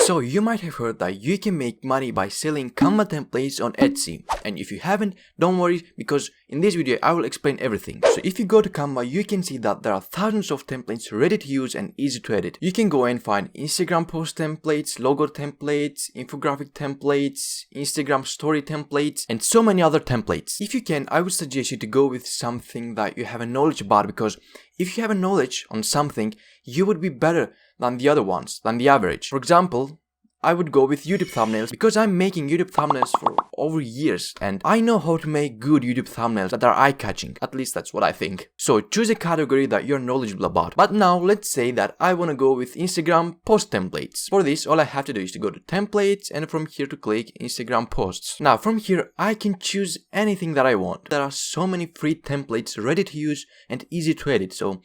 So you might have heard that you can make money by selling Canva templates on Etsy, and if you haven't, don't worry, because in this video I will explain everything. So if you go to Canva, you can see that there are thousands of templates ready to use and easy to edit. You can go and find Instagram post templates, logo templates, infographic templates, Instagram story templates, and so many other templates. If you can, I would suggest you to go with something that you have a knowledge about, because if you have a knowledge on something, you would be better than the other ones, than the average. For example, I would go with YouTube thumbnails, because I'm making YouTube thumbnails for over years and I know how to make good YouTube thumbnails that are eye-catching. At least that's what I think. So choose a category that you're knowledgeable about. But now let's say that I want to go with Instagram post templates. For this, all I have to do is to go to templates and from here to click Instagram posts. Now from here, I can choose anything that I want. There are so many free templates ready to use and easy to edit, so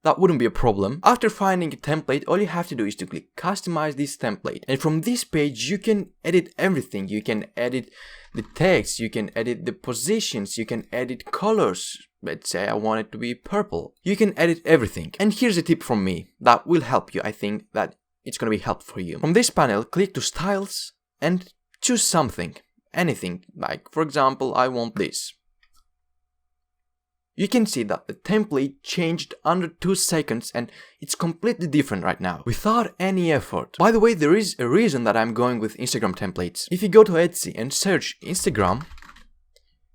that wouldn't be a problem. After finding a template, all you have to do is to click customize this template. And from this page, you can edit everything. You can edit the text, you can edit the positions, you can edit colors. Let's say I want it to be purple. You can edit everything. And here's a tip from me that will help you. I think that it's gonna be helpful for you. From this panel, click to styles and choose something, anything. Like for example, I want this. You can see that the template changed under 2 seconds and it's completely different right now, without any effort. By the way, there is a reason that I'm going with Instagram templates. If you go to Etsy and search Instagram,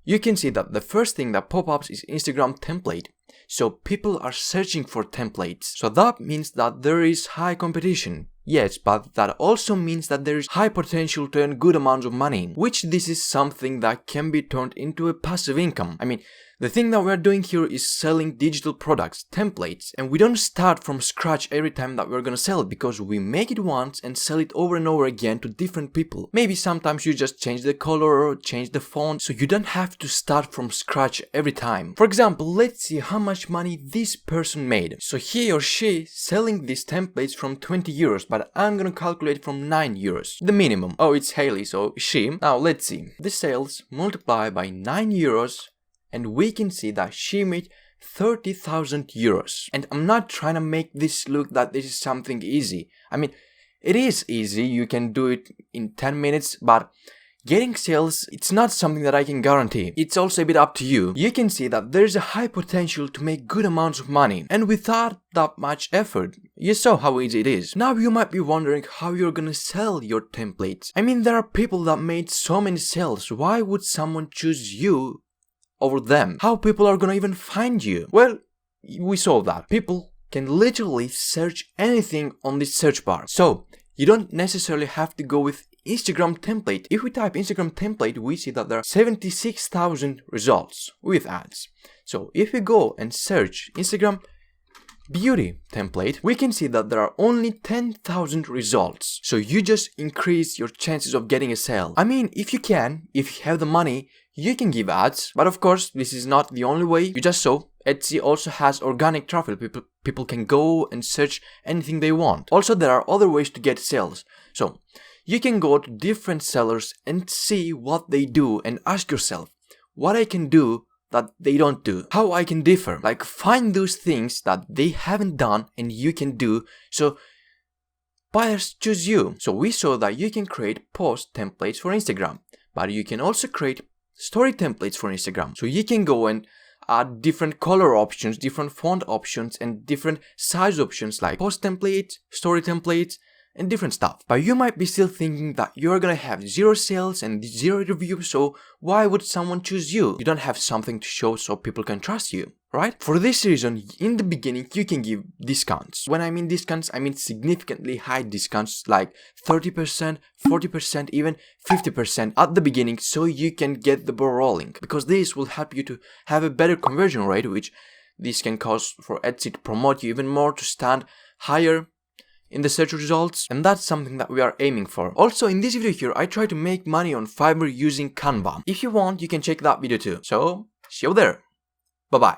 you can see that the first thing that pops up is Instagram template. So people are searching for templates. So that means that there is high competition. Yes, but that also means that there is high potential to earn good amounts of money, which this is something that can be turned into a passive income. I mean, the thing that we're doing here is selling digital products, templates, and we don't start from scratch every time that we're gonna sell it, because we make it once and sell it over and over again to different people. Maybe sometimes you just change the color or change the font, so you don't have to start from scratch every time. For example, let's see how much money this person made. So he or she selling these templates from 20 euros, but I'm gonna calculate from 9 euros, the minimum. Oh, it's Haley, so she. Now let's see. The sales multiply by 9 euros. And we can see that she made 30,000 euros. And I'm not trying to make this look that this is something easy. I mean, it is easy, you can do it in 10 minutes, but getting sales, it's not something that I can guarantee. It's also a bit up to you. You can see that there's a high potential to make good amounts of money, and without that much effort. You saw how easy it is. Now you might be wondering how you're gonna sell your templates. I mean, there are people that made so many sales. Why would someone choose you over them? How people are gonna even find you? Well, we saw that. People can literally search anything on this search bar. So, you don't necessarily have to go with Instagram template. If we type Instagram template, we see that there are 76,000 results with ads. So, if we go and search Instagram beauty template, we can see that there are only 10,000 results. So you just increase your chances of getting a sale. I mean, if you have the money, you can give ads, but of course this is not the only way. You just saw Etsy also has organic traffic. People can go and search anything they want. Also, there are other ways to get sales. So you can go to different sellers and see what they do and ask yourself what I can do that they don't do, how I can differ. Like, find those things that they haven't done and you can do, so buyers choose you. So we saw that you can create post templates for Instagram, but you can also create story templates for Instagram. So you can go and add different color options, different font options, and different size options like post templates, story templates, and different stuff. But you might be still thinking that you're gonna have 0 sales and 0 reviews, so why would someone choose you? You don't have something to show so people can trust you, right? For this reason, in the beginning, you can give discounts. When I mean discounts, I mean significantly high discounts like 30%, 40%, even 50% at the beginning, so you can get the ball rolling. Because this will help you to have a better conversion rate, which this can cause for Etsy to promote you even more, to stand higher in the search results, and that's something that we are aiming for. Also, in this video here, I try to make money on Fiverr using Canva. If you want, you can check that video too. So, see you there. Bye bye.